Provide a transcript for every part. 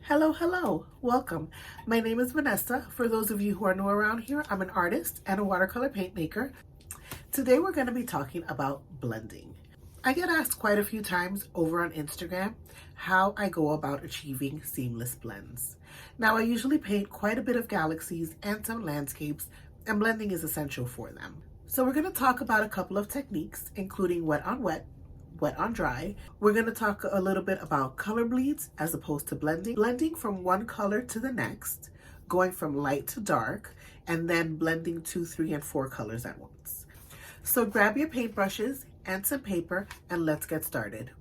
Hello, hello, welcome. My name is Vanessa. For those of you who are new around here, I'm an artist and a watercolor paint maker. Today we're going to be talking about blending. I get asked quite a few times over on Instagram how I go about achieving seamless blends. Now, I usually paint quite a bit of galaxies and some landscapes, and blending is essential for them. So we're going to talk about a couple of techniques, including wet on wet, wet on dry. We're going to talk a little bit about color bleeds as opposed to blending from one color to the next, going from light to dark, and then blending 2, 3, and 4 colors at once. So grab your paintbrushes and some paper and let's get started.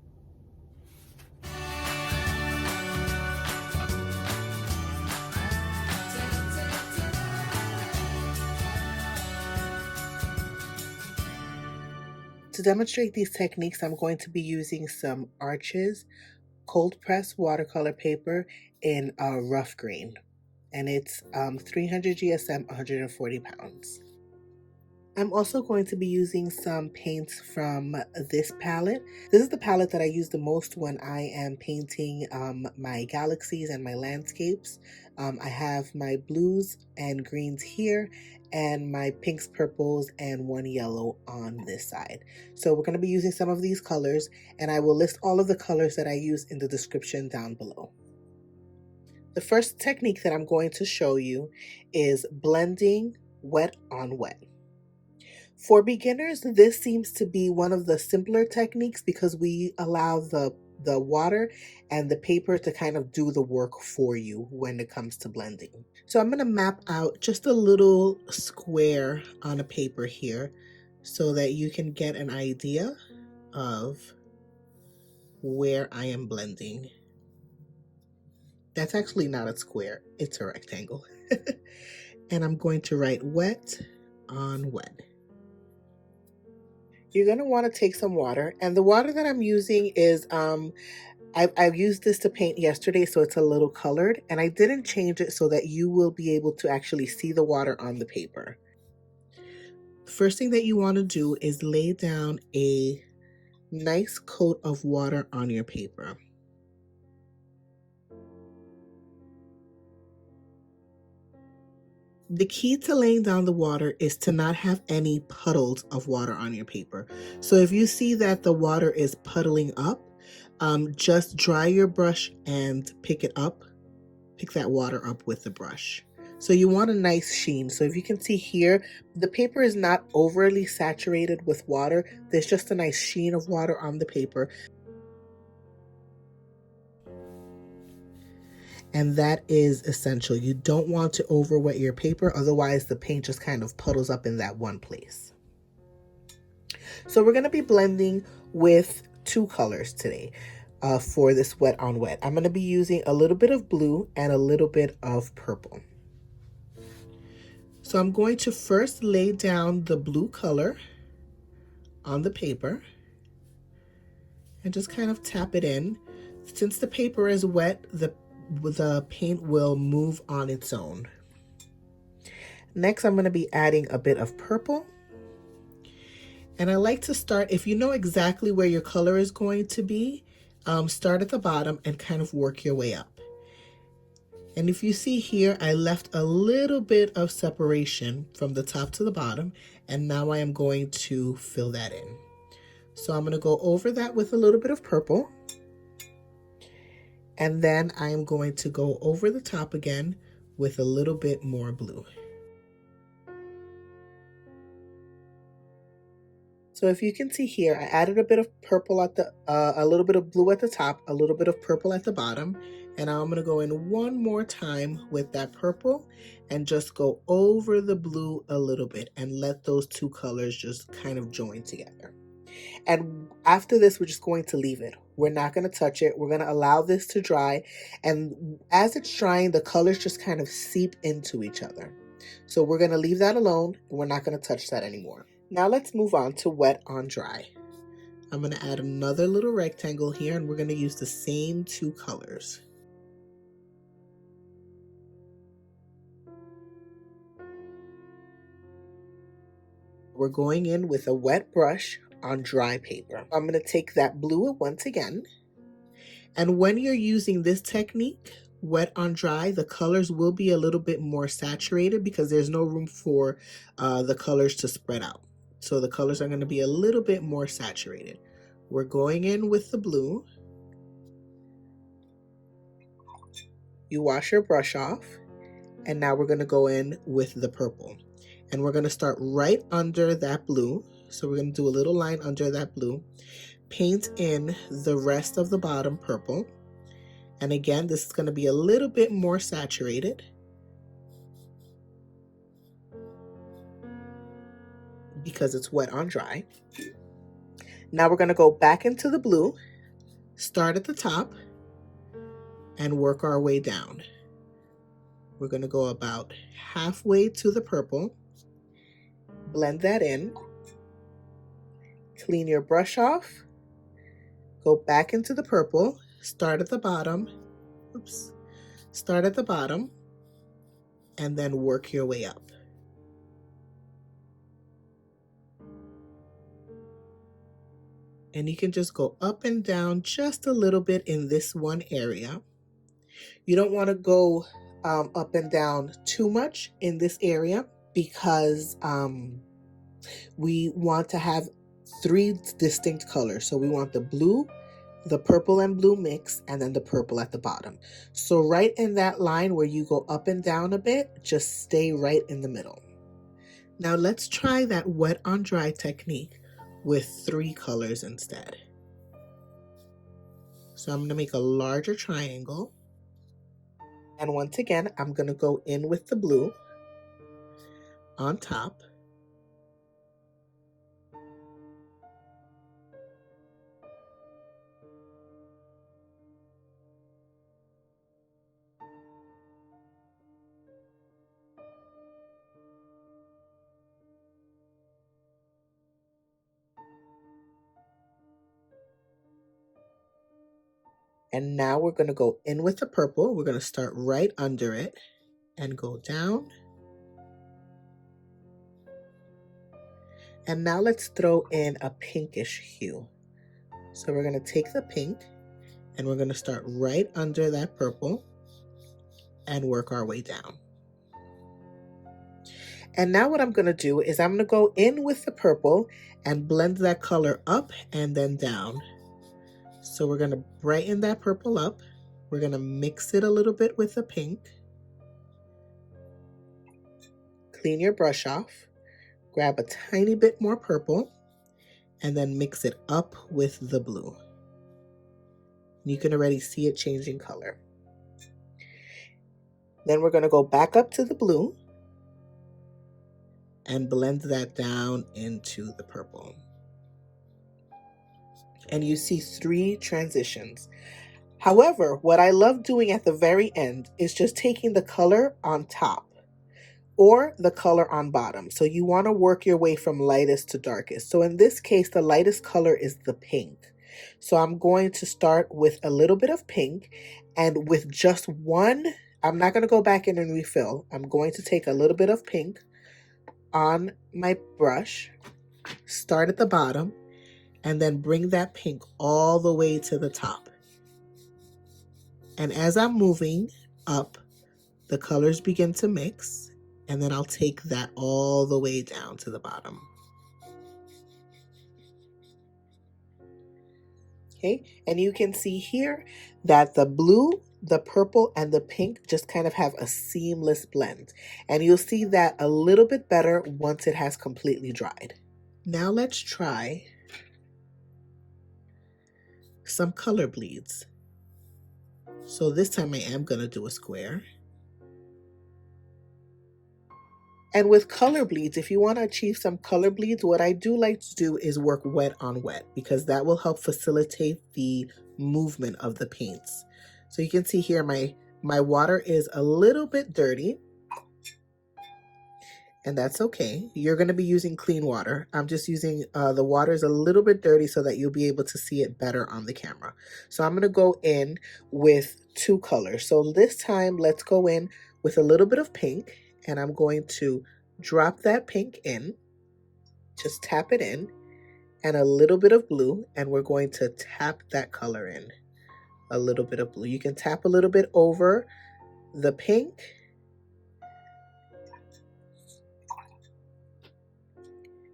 To demonstrate these techniques, I'm going to be using some Arches cold press watercolor paper in a rough green, and it's 300 GSM, 140 pounds. I'm also going to be using some paints from this palette. This is the palette that I use the most when I am painting my galaxies and my landscapes. I have my blues and greens here and my pinks, purples, and one yellow on this side. So we're going to be using some of these colors, and I will list all of the colors that I use in the description down below. The first technique that I'm going to show you is blending wet on wet. For beginners, this seems to be one of the simpler techniques because we allow the water and the paper to kind of do the work for you when it comes to blending. So I'm going to map out just a little square on a paper here so that you can get an idea of where I am blending. That's actually not a square, it's a rectangle. And I'm going to write wet on wet. You're going to want to take some water, and the water that I'm using is I used this to paint yesterday, so it's a little colored, and I didn't change it so that you will be able to actually see the water on the paper. The first thing that you want to do is lay down a nice coat of water on your paper. The key to laying down the water is to not have any puddles of water on your paper. So if you see that the water is puddling up, just dry your brush and pick it up. Pick that water up with the brush. So you want a nice sheen. So if you can see here, the paper is not overly saturated with water. There's just a nice sheen of water on the paper. And that is essential. You don't want to overwet your paper, otherwise the paint just kind of puddles up in that one place. So we're going to be blending with 2 colors today for this wet on wet. I'm going to be using a little bit of blue and a little bit of purple. So I'm going to first lay down the blue color on the paper and just kind of tap it in. Since the paper is wet, the paint will move on its own. Next, I'm going to be adding a bit of purple. And I like to start, if you know exactly where your color is going to be, start at the bottom and kind of work your way up. And if you see here, I left a little bit of separation from the top to the bottom, and now I am going to fill that in. So I'm going to go over that with a little bit of purple. And then I am going to go over the top again with a little bit more blue. So if you can see here, I added a bit of purple at the, a little bit of blue at the top, a little bit of purple at the bottom. And now I'm going to go in one more time with that purple and just go over the blue a little bit and let those 2 colors just kind of join together. And after this, we're just going to leave it. We're not going to touch it. We're going to allow this to dry. And as it's drying, the colors just kind of seep into each other. So we're going to leave that alone. And we're not going to touch that anymore. Now let's move on to wet on dry. I'm going to add another little rectangle here, and we're going to use the same 2 colors. We're going in with a wet brush on dry paper. I'm going to take that blue once again. And when you're using this technique, wet on dry, the colors will be a little bit more saturated because there's no room for the colors to spread out. So the colors are going to be a little bit more saturated. We're going in with the blue. You wash your brush off, and now we're going to go in with the purple. And we're going to start right under that blue. So we're going to do a little line under that blue. Paint in the rest of the bottom purple. And again, this is going to be a little bit more saturated because it's wet on dry. Now we're going to go back into the blue, start at the top, and work our way down. We're going to go about halfway to the purple, blend that in, clean your brush off, go back into the purple, start at the bottom, start at the bottom, and then work your way up. And you can just go up and down just a little bit in this one area. You don't want to go up and down too much in this area because we want to have 3 distinct colors. So we want the blue, the purple and blue mix, and then the purple at the bottom. So right in that line where you go up and down a bit, just stay right in the middle. Now let's try that wet on dry technique with 3 colors instead. So I'm going to make a larger triangle. And once again, I'm going to go in with the blue on top. And now we're going to go in with the purple. We're going to start right under it and go down. And now let's throw in a pinkish hue. So we're going to take the pink and we're going to start right under that purple and work our way down. And now what I'm going to do is I'm going to go in with the purple and blend that color up and then down. So we're going to brighten that purple up. We're going to mix it a little bit with the pink. Clean your brush off. Grab a tiny bit more purple and then mix it up with the blue. You can already see it changing color. Then we're going to go back up to the blue and blend that down into the purple. And you see 3 transitions. However, what I love doing at the very end is just taking the color on top or the color on bottom. So you want to work your way from lightest to darkest. So in this case, the lightest color is the pink. So I'm going to start with a little bit of pink, and with just one, I'm not going to go back in and refill. I'm going to take a little bit of pink on my brush, start at the bottom, and then bring that pink all the way to the top. And as I'm moving up, the colors begin to mix, and then I'll take that all the way down to the bottom. Okay, and you can see here that the blue, the purple, and the pink just kind of have a seamless blend. And you'll see that a little bit better once it has completely dried. Now let's try some color bleeds. So this time I am going to do a square. And with color bleeds, if you want to achieve some color bleeds, what I do like to do is work wet on wet because that will help facilitate the movement of the paints. So you can see here my water is a little bit dirty. And that's okay. You're going to be using clean water. I'm just using the water is a little bit dirty so that you'll be able to see it better on the camera. So I'm going to go in with 2 colors. So this time, let's go in with a little bit of pink, and I'm going to drop that pink in, just tap it in, and a little bit of blue, and we're going to tap that color in. a little bit of blue. You can tap a little bit over the pink.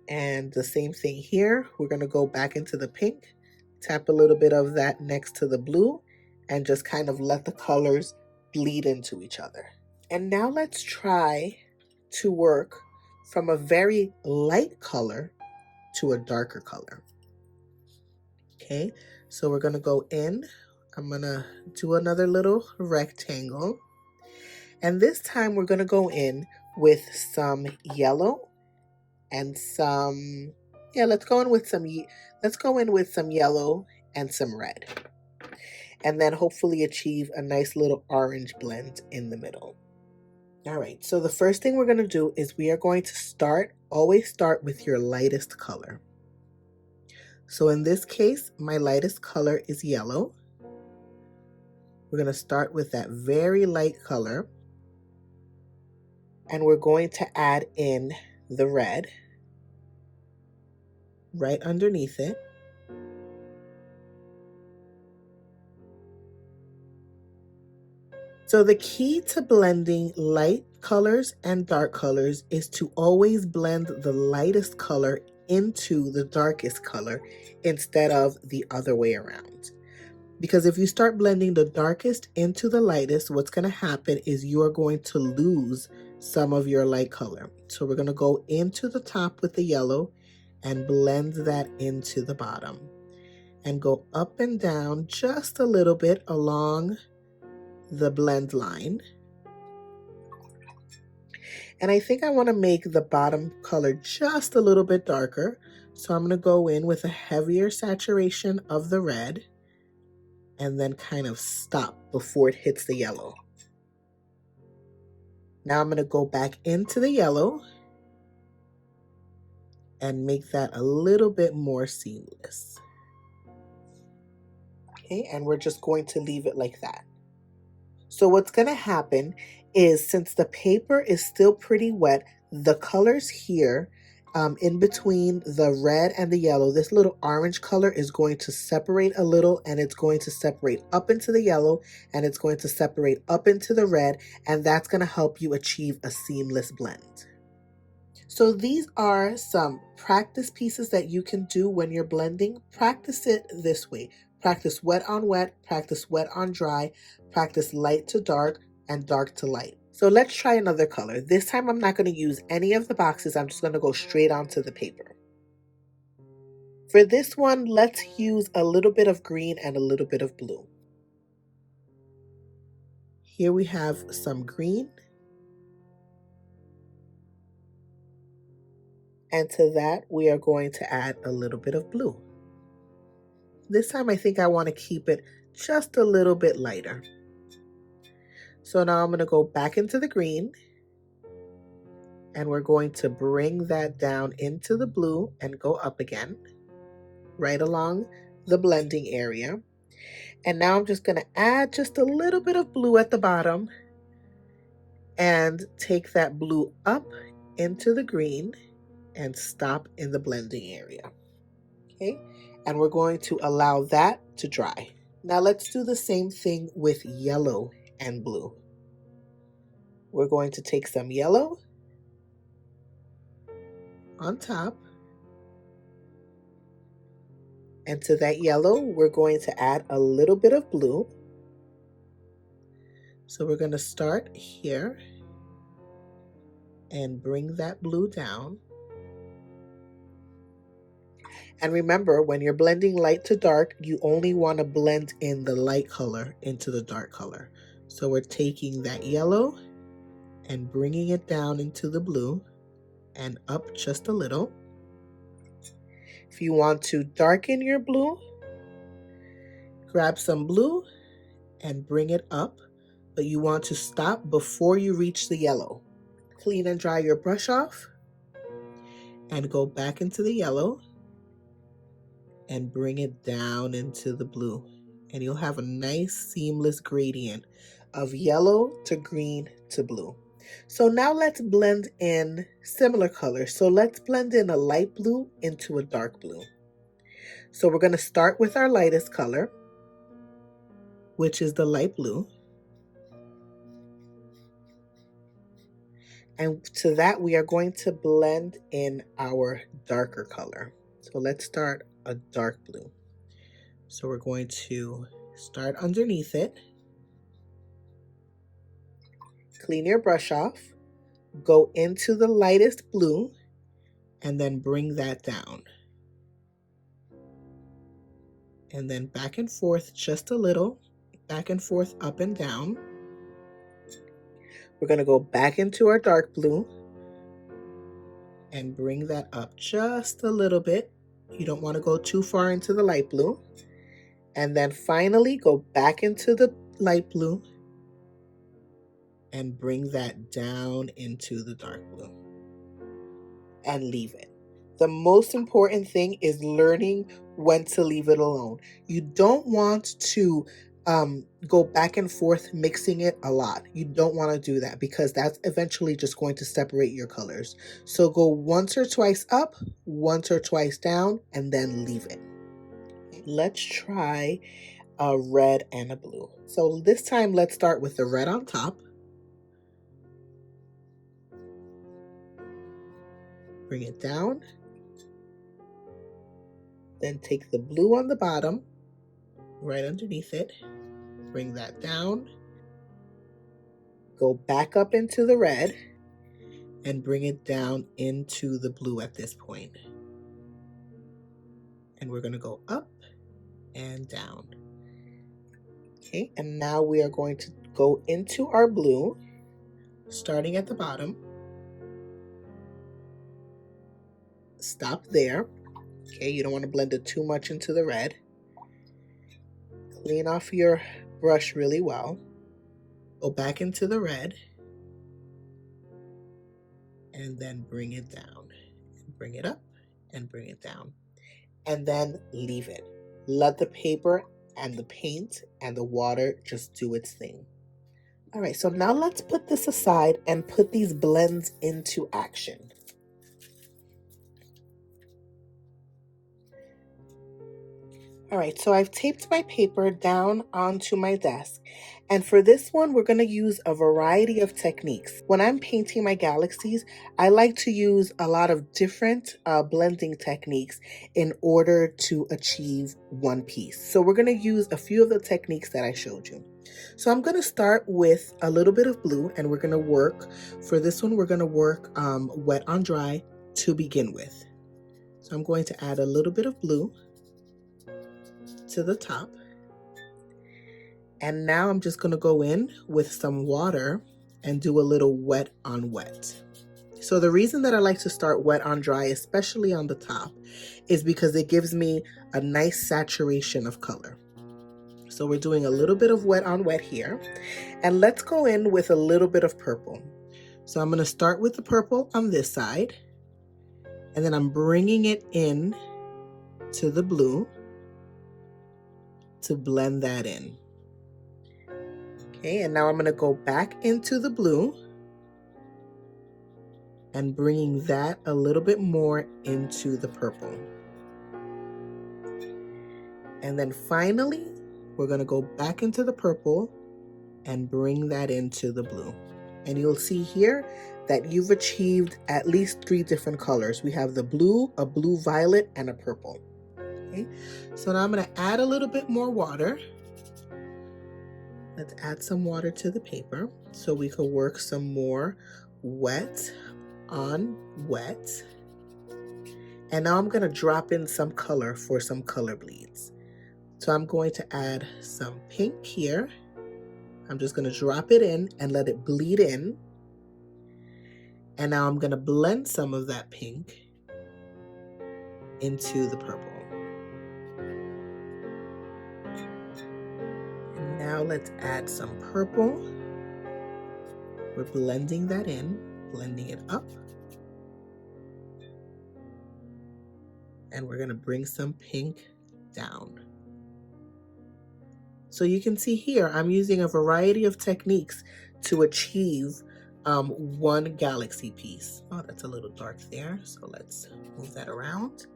And the same thing here. We're going to go back into the pink, tap a little bit of that next to the blue, and just kind of let the colors bleed into each other. And now let's try to work from a very light color to a darker color. Okay, so we're going to go in. I'm going to do another little rectangle. And this time we're going to go in with some yellow and some, let's go in with some yellow and some red. And then hopefully achieve a nice little orange blend in the middle. All right, so the first thing we're going to do is we are going to always start with your lightest color. So in this case, my lightest color is yellow. We're going to start with that very light color. And we're going to add in the red right underneath it. So the key to blending light colors and dark colors is to always blend the lightest color into the darkest color instead of the other way around. Because if you start blending the darkest into the lightest, what's going to happen is you are going to lose some of your light color. So we're going to go into the top with the yellow and blend that into the bottom. And go up and down just a little bit along the blend line. And I think I want to make the bottom color just a little bit darker. So I'm going to go in with a heavier saturation of the red and then kind of stop before it hits the yellow. Now I'm going to go back into the yellow and make that a little bit more seamless. Okay, and we're just going to leave it like that. So what's going to happen is, since the paper is still pretty wet, the colors here in between the red and the yellow, this little orange color is going to separate a little, and it's going to separate up into the yellow, and it's going to separate up into the red, and that's going to help you achieve a seamless blend. So these are some practice pieces that you can do when you're blending. Practice it this way. Practice wet on wet, practice wet on dry, practice light to dark, and dark to light. So let's try another color. This time I'm not going to use any of the boxes. I'm just going to go straight onto the paper. For this one, let's use a little bit of green and a little bit of blue. Here we have some green. And to that, we are going to add a little bit of blue. This time I think I want to keep it just a little bit lighter. So now I'm going to go back into the green, and we're going to bring that down into the blue and go up again, right along the blending area. And now I'm just going to add just a little bit of blue at the bottom and take that blue up into the green and stop in the blending area. Okay, and we're going to allow that to dry. Now let's do the same thing with yellow and blue. We're going to take some yellow on top, and to that yellow we're going to add a little bit of blue. So we're going to start here and bring that blue down. And remember, when you're blending light to dark, you only want to blend in the light color into the dark color. So we're taking that yellow and bringing it down into the blue and up just a little. If you want to darken your blue, grab some blue and bring it up, but you want to stop before you reach the yellow. Clean and dry your brush off and go back into the yellow and bring it down into the blue. And you'll have a nice seamless gradient of yellow to green to blue. So now let's blend in similar colors. So let's blend in a light blue into a dark blue. So we're going to start with our lightest color. which is the light blue. And to that, we are going to blend in our darker color. So let's start a dark blue. So we're going to start underneath it. Clean your brush off. Go into the lightest blue and then bring that down. And then back and forth just a little. Back and forth, up and down. We're going to go back into our dark blue and bring that up just a little bit. You don't want to go too far into the light blue. And then finally go back into the light blue and bring that down into the dark blue and leave it. The most important thing is learning when to leave it alone. You don't want to go back and forth mixing it a lot. You don't want to do that because that's eventually just going to separate your colors. So go once or twice up, once or twice down, and then leave it. Let's try a red and a blue. So this time let's start with the red on top. Bring it down. Then take the blue on the bottom, right underneath it. Bring that down. Go back up into the red and bring it down into the blue at this point. And we're going to go up and down. Okay, and now we are going to go into our blue, starting at the bottom. Stop there. Okay, you don't want to blend it too much into the red. Clean off your brush really well. Go back into the red. And then bring it down. Bring it up and bring it down. And then leave it. Let the paper and the paint and the water just do its thing. All right, so now let's put this aside and put these blends into action. All right, so I've taped my paper down onto my desk. And for this one, we're going to use a variety of techniques. When I'm painting my galaxies, I like to use a lot of different blending techniques in order to achieve one piece. So we're going to use a few of the techniques that I showed you. So I'm going to start with a little bit of blue, and we're going to work, for this one, we're going to work wet on dry to begin with. So I'm going to add a little bit of blue to the top. And now I'm just going to go in with some water and do a little wet on wet. So the reason that I like to start wet on dry, especially on the top, is because it gives me a nice saturation of color. So we're doing a little bit of wet on wet here. And let's go in with a little bit of purple. So I'm going to start with the purple on this side. And then I'm bringing it in to the blue to blend that in. Okay, and now I'm going to go back into the blue and bringing that a little bit more into the purple. And then finally, we're going to go back into the purple and bring that into the blue. And you'll see here that you've achieved at least 3 different colors. We have the blue, a blue violet, and a purple. Okay, so now I'm going to add a little bit more water. Let's add some water to the paper so we can work some more wet on wet. And now I'm going to drop in some color for some color bleeds. So I'm going to add some pink here. I'm just going to drop it in and let it bleed in. And now I'm going to blend some of that pink into the purple. And now let's add some purple. We're blending that in, blending it up. And we're going to bring some pink down. So you can see here, I'm using a variety of techniques to achieve one galaxy piece. Oh, that's a little dark there. So let's move that around.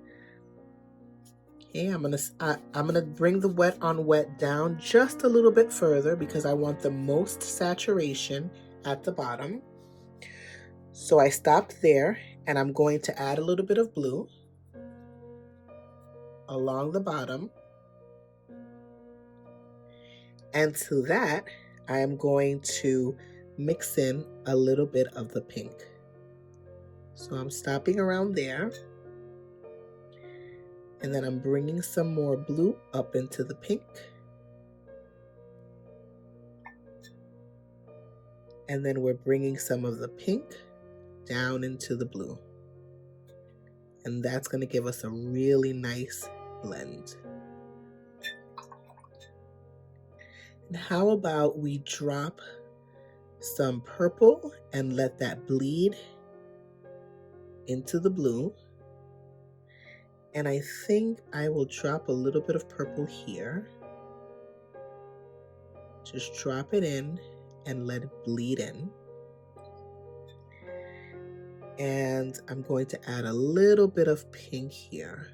Okay, I'm gonna bring the wet on wet down just a little bit further because I want the most saturation at the bottom. So I stopped there, and I'm going to add a little bit of blue along the bottom. And to that, I am going to mix in a little bit of the pink. So I'm stopping around there. And then I'm bringing some more blue up into the pink. And then we're bringing some of the pink down into the blue. And that's going to give us a really nice blend. And how about we drop some purple and let that bleed into the blue. And I think I will drop a little bit of purple here. Just drop it in and let it bleed in. And I'm going to add a little bit of pink here.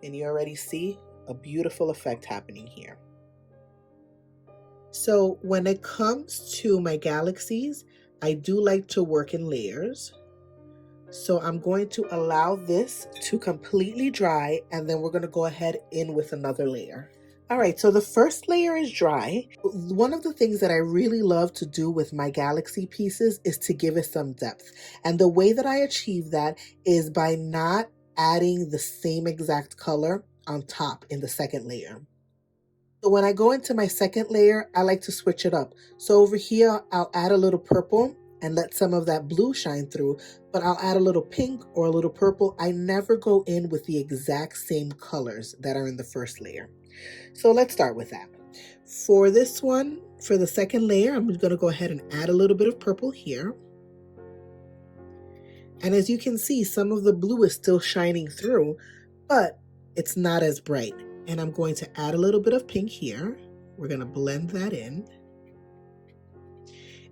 And you already see a beautiful effect happening here. So when it comes to my galaxies, I do like to work in layers. So I'm going to allow this to completely dry, and then we're going to go ahead in with another layer. All right, so the first layer is dry. One of the things that I really love to do with my galaxy pieces is to give it some depth. And the way that I achieve that is by not adding the same exact color on top in the second layer. So when I go into my second layer, I like to switch it up. So over here, I'll add a little purple and let some of that blue shine through, but I'll add a little pink or a little purple. I never go in with the exact same colors that are in the first layer. So let's start with that. For this one, for the second layer, I'm going to go ahead and add a little bit of purple here. And as you can see, some of the blue is still shining through, but it's not as bright. And I'm going to add a little bit of pink here. We're going to blend that in.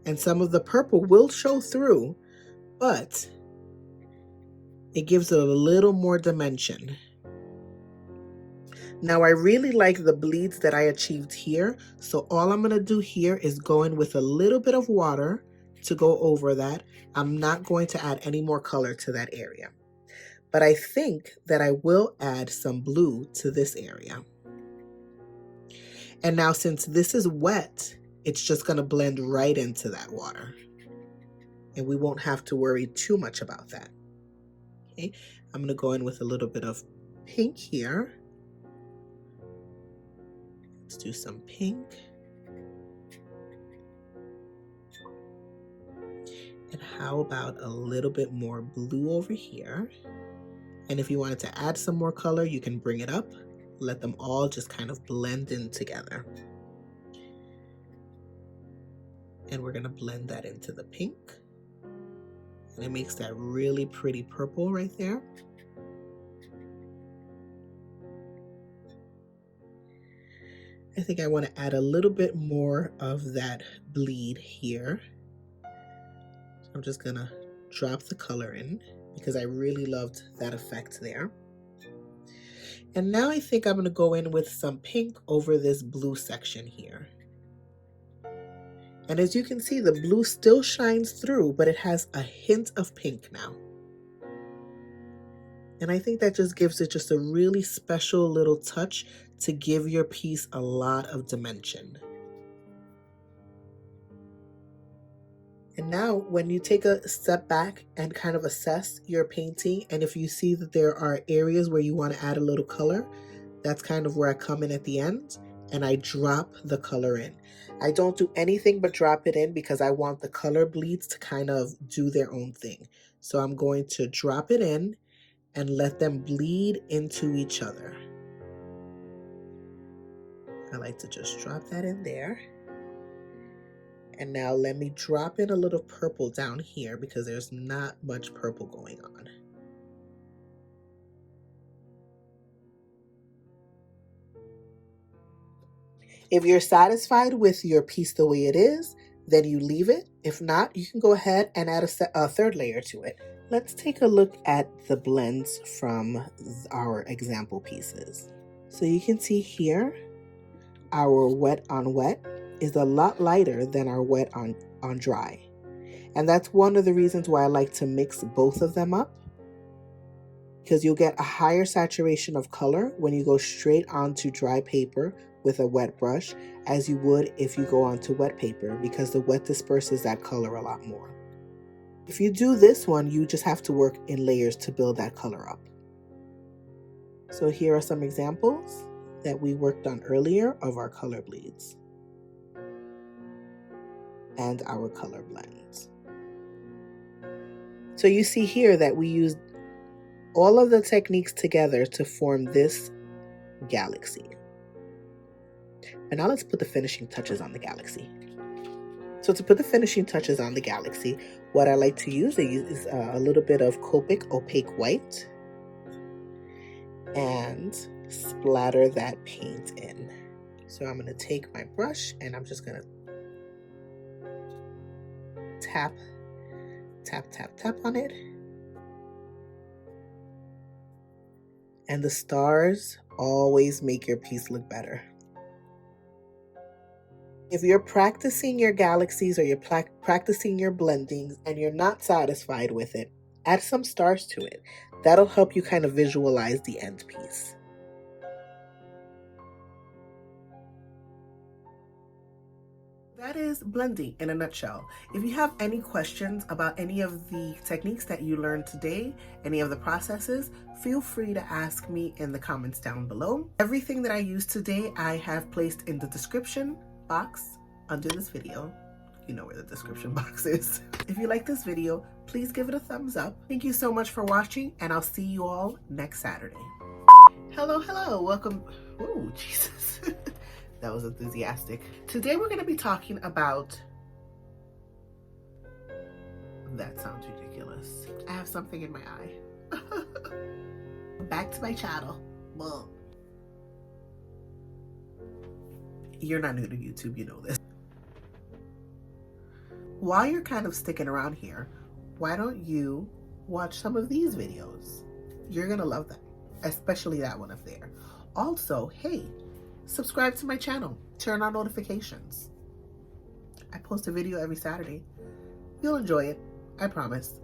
And some of the purple will show through, but it gives it a little more dimension. Now I really like the bleeds that I achieved here. So all I'm going to do here is go in with a little bit of water to go over that. I'm not going to add any more color to that area. But I think that I will add some blue to this area. And now since this is wet, it's just going to blend right into that water. And we won't have to worry too much about that. Okay, I'm going to go in with a little bit of pink here. Let's do some pink. And how about a little bit more blue over here? And if you wanted to add some more color, you can bring it up. Let them all just kind of blend in together. And we're going to blend that into the pink. And it makes that really pretty purple right there. I think I want to add a little bit more of that bleed here. So I'm just going to drop the color in because I really loved that effect there. And now I think I'm going to go in with some pink over this blue section here. And as you can see, the blue still shines through, but it has a hint of pink now. And I think that just gives it just a really special little touch to give your piece a lot of dimension. And now when you take a step back and kind of assess your painting, and if you see that there are areas where you want to add a little color, that's kind of where I come in at the end and I drop the color in. I don't do anything but drop it in because I want the color bleeds to kind of do their own thing. So I'm going to drop it in and let them bleed into each other. I like to just drop that in there. And now let me drop in a little purple down here because there's not much purple going on. If you're satisfied with your piece the way it is, then you leave it. If not, you can go ahead and add a third layer to it. Let's take a look at the blends from our example pieces. So you can see here, our wet on wet is a lot lighter than our wet on dry. And that's one of the reasons why I like to mix both of them up, because you'll get a higher saturation of color when you go straight onto dry paper with a wet brush as you would if you go onto wet paper, because the wet disperses that color a lot more. If you do this one, you just have to work in layers to build that color up. So here are some examples that we worked on earlier of our color bleeds and our color blends. So you see here that we used all of the techniques together to form this galaxy. And now let's put the finishing touches on the galaxy. So to put the finishing touches on the galaxy, what I like to use is a little bit of Copic opaque white and splatter that paint in. So I'm going to take my brush and I'm just going to tap, tap, tap, tap on it. And the stars always make your piece look better. If you're practicing your galaxies or you're practicing your blendings and you're not satisfied with it, add some stars to it. That'll help you kind of visualize the end piece. That is blending in a nutshell. If you have any questions about any of the techniques that you learned today, any of the processes, feel free to ask me in the comments down below. Everything that I used today, I have placed in the description box under this video. You know where the description box is. If you like this video, please give it a thumbs up. Thank you so much for watching, and I'll see you all next Saturday. Hello, hello, welcome. Oh, Jesus. That was enthusiastic. Today we're going to be talking about... That sounds ridiculous. I have something in my eye. Back to my channel. Well, you're not new to YouTube, you know this. While you're kind of sticking around here, why don't you watch some of these videos? You're gonna love them, especially that one up there. Also, hey, subscribe to my channel, turn on notifications. I post a video every Saturday. You'll enjoy it, I promise.